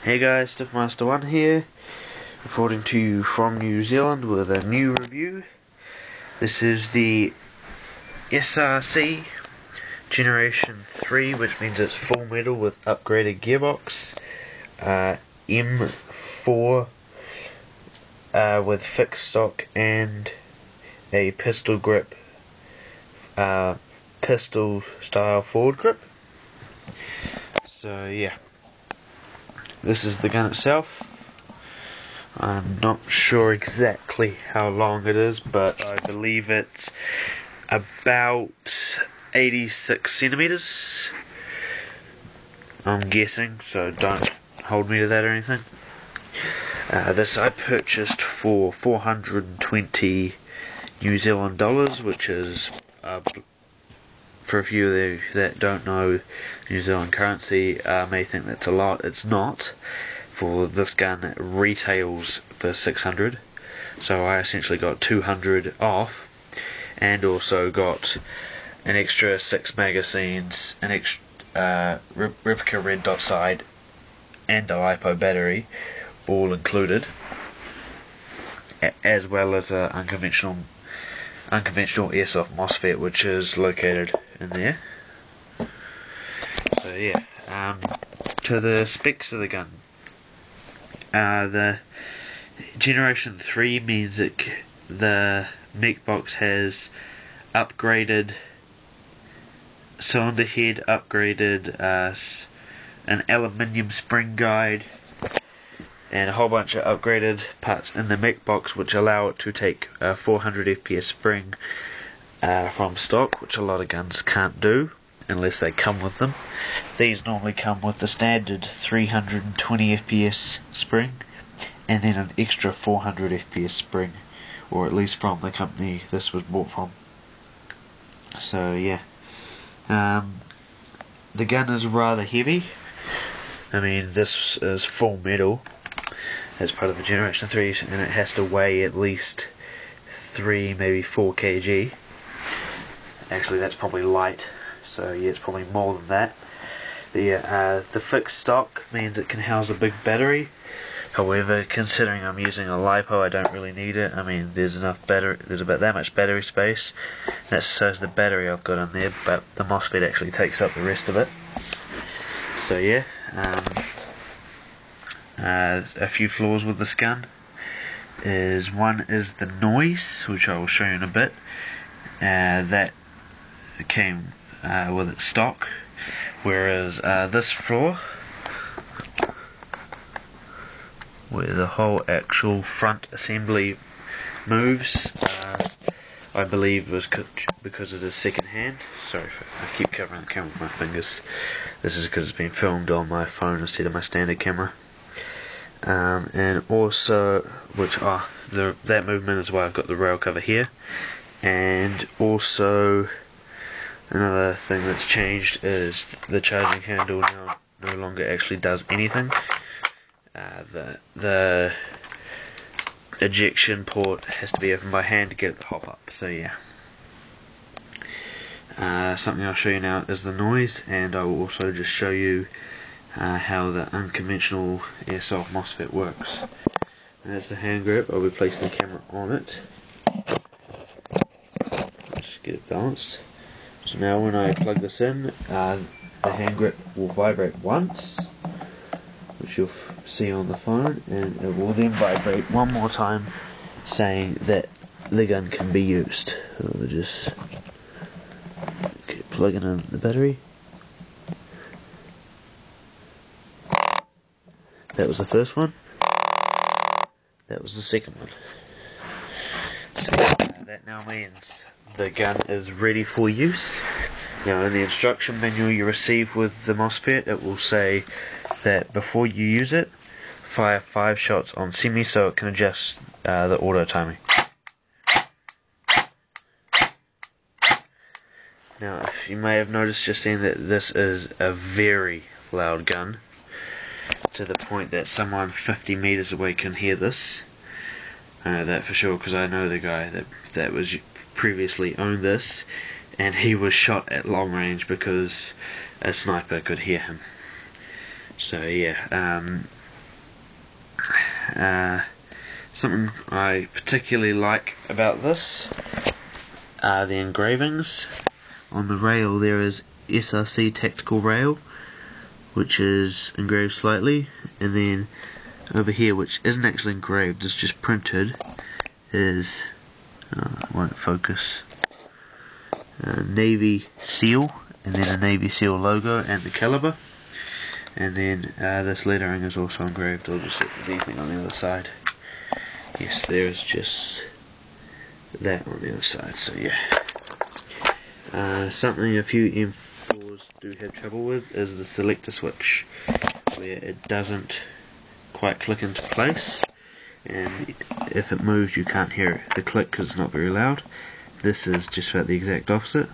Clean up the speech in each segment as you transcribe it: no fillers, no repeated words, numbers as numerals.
Hey guys, Stiffmaster1 here, reporting to you from New Zealand with a new review. This is the SRC Generation 3, which means it's full metal with upgraded gearbox. M4 with fixed stock and a pistol grip, pistol style forward grip. So yeah. This is the gun itself. I'm not sure exactly how long it is, but I believe it's about 86 centimeters. I'm guessing, so don't hold me to that or anything. This I purchased for 420 New Zealand dollars, which is for a few of you that don't know New Zealand currency, may think that's a lot. It's not. For this gun, it retails for 600, so I essentially got 200 off, and also got an extra 6 magazines, an extra replica red dot sight, and a LiPo battery, all included, as well as a unconventional airsoft MOSFET, which is located in there. So yeah, to the specs of the gun. The Generation 3 means that the mech box has upgraded cylinder head, upgraded an aluminium spring guide, and a whole bunch of upgraded parts in the mech box which allow it to take a 400 FPS spring from stock, which a lot of guns can't do unless they come with them. These normally come with the standard 320 FPS spring and then an extra 400 FPS spring, or at least from the company this was bought from. So yeah, the gun is rather heavy. I mean, this is full metal as part of the Generation 3, and it has to weigh at least 3, maybe 4 kg. Actually, that's probably light, so yeah, it's probably more than that. But yeah, the fixed stock means it can house a big battery. However, considering I'm using a LiPo, I don't really need it. I mean, there's enough battery, there's about that much battery space. That's so the battery I've got in there, but the MOSFET actually takes up the rest of it. So yeah, a few flaws with this gun one is the noise, which I will show you in a bit. That came with its stock, whereas this flaw, where the whole actual front assembly moves, I believe was because it is second hand. Sorry, I keep covering the camera with my fingers. This is because it's been filmed on my phone instead of my standard camera. And also, that movement is why I've got the rail cover here. And also, another thing that's changed is the charging handle now no longer actually does anything. The ejection port has to be opened by hand to get the hop up. So yeah. Something I'll show you now is the noise, and I will also just show you how the unconventional airsoft MOSFET works. And that's the hand grip. I'll be placing the camera on it. Just get it balanced. So now when I plug this in, the hand grip will vibrate once, which you'll see on the phone, and it will then vibrate one more time, saying that the gun can be used. So we'll just keep plugging in the battery. That was the first one. That was the second one. So that now means the gun is ready for use. Now, in the instruction manual you receive with the MOSFET, it will say that before you use it, fire 5 shots on semi so it can adjust the auto timing. Now, if you may have noticed just then that this is a very loud gun, to the point that someone 50 meters away can hear this. I know that for sure because I know the guy that was previously owned this, and he was shot at long range because a sniper could hear him. So yeah, Something I particularly like about this are the engravings. On the rail there is SRC Tactical Rail, which is engraved slightly, and then over here, which isn't actually engraved, it's just printed, is, it won't focus, Navy SEAL, and then a Navy SEAL logo and the caliber, and then this lettering is also engraved. I'll just see if there's anything on the other side. Yes, there's just that on the other side, so yeah. Something a few M4s do have trouble with is the selector switch, where it doesn't quite click into place, and if it moves you can't hear the click because it's not very loud. This is just about the exact opposite.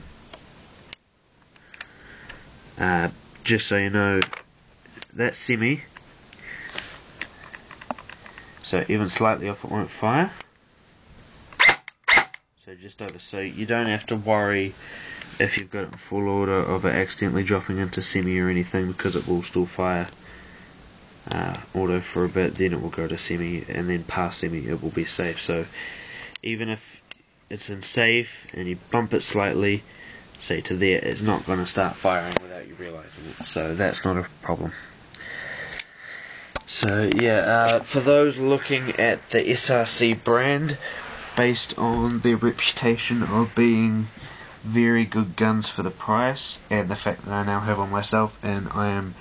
Just so you know, that's semi, so even slightly off it won't fire. So just over, so you don't have to worry if you've got it in full order of it accidentally dropping into semi or anything, because it will still fire auto for a bit, then it will go to semi, and then past semi it will be safe. So even if it's in safe and you bump it slightly, say to there, it's not going to start firing without you realising it, so that's not a problem. So yeah, for those looking at the SRC brand, based on their reputation of being very good guns for the price, and the fact that I now have one myself and I am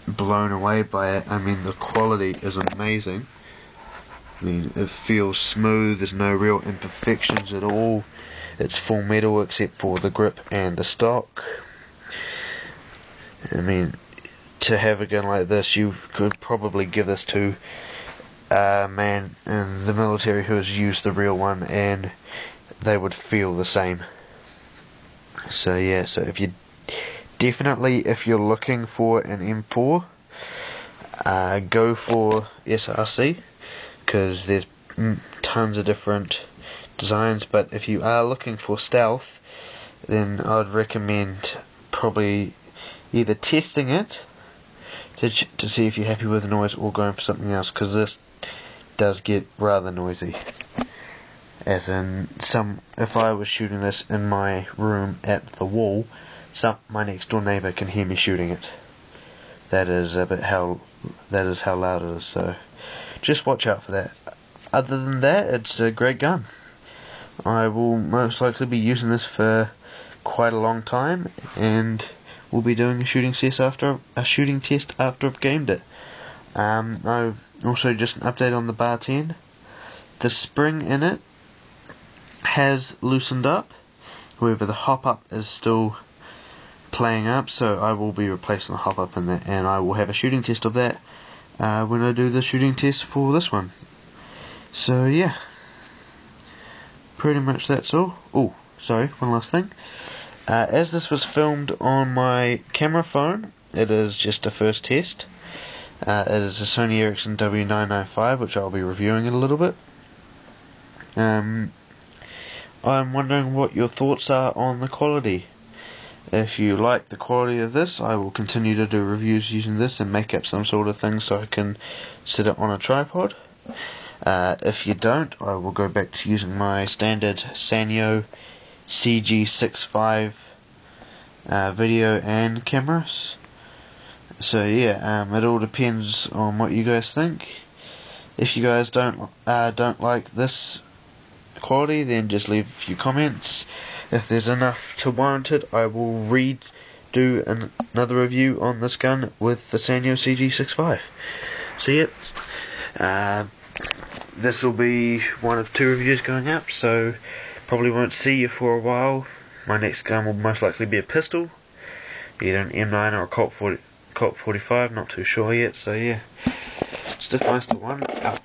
blown away by it. I mean, the quality is amazing. I mean, it feels smooth, there's no real imperfections at all. It's full metal except for the grip and the stock. I mean, to have a gun like this, you could probably give this to a man in the military who has used the real one, and they would feel the same. So yeah, so if you're looking for an M4, go for SRC, because there's tons of different designs. But if you are looking for stealth, then I'd recommend probably either testing it to see if you're happy with the noise, or going for something else, because this does get rather noisy. As in, if I was shooting this in my room at the wall, my next door neighbour can hear me shooting it. That is how loud it is. So just watch out for that. Other than that, it's a great gun. I will most likely be using this for quite a long time, and we'll be doing a shooting test after I've gamed it. I've also just an update on the bar 10. The spring in it has loosened up, however the hop up is still playing up, so I will be replacing the hop up in that, and I will have a shooting test of that when I do the shooting test for this one. So yeah, pretty much that's all. Oh, sorry, one last thing. As this was filmed on my camera phone, it is just a first test. It is a Sony Ericsson W995, which I'll be reviewing in a little bit. I'm wondering what your thoughts are on the quality. If you like the quality of this, I will continue to do reviews using this and make up some sort of thing so I can sit it on a tripod. If you don't, I will go back to using my standard Sanyo CG65 video and cameras. So yeah, it all depends on what you guys think. If you guys don't like this quality, then just leave a few comments. If there's enough to warrant it, I will redo another review on this gun with the Sanyo CG65. So yep, this will be one of 2 reviews going up, so probably won't see you for a while. My next gun will most likely be a pistol, either an M9 or a Colt 45, not too sure yet. So yeah, Stiff Meister 1 out.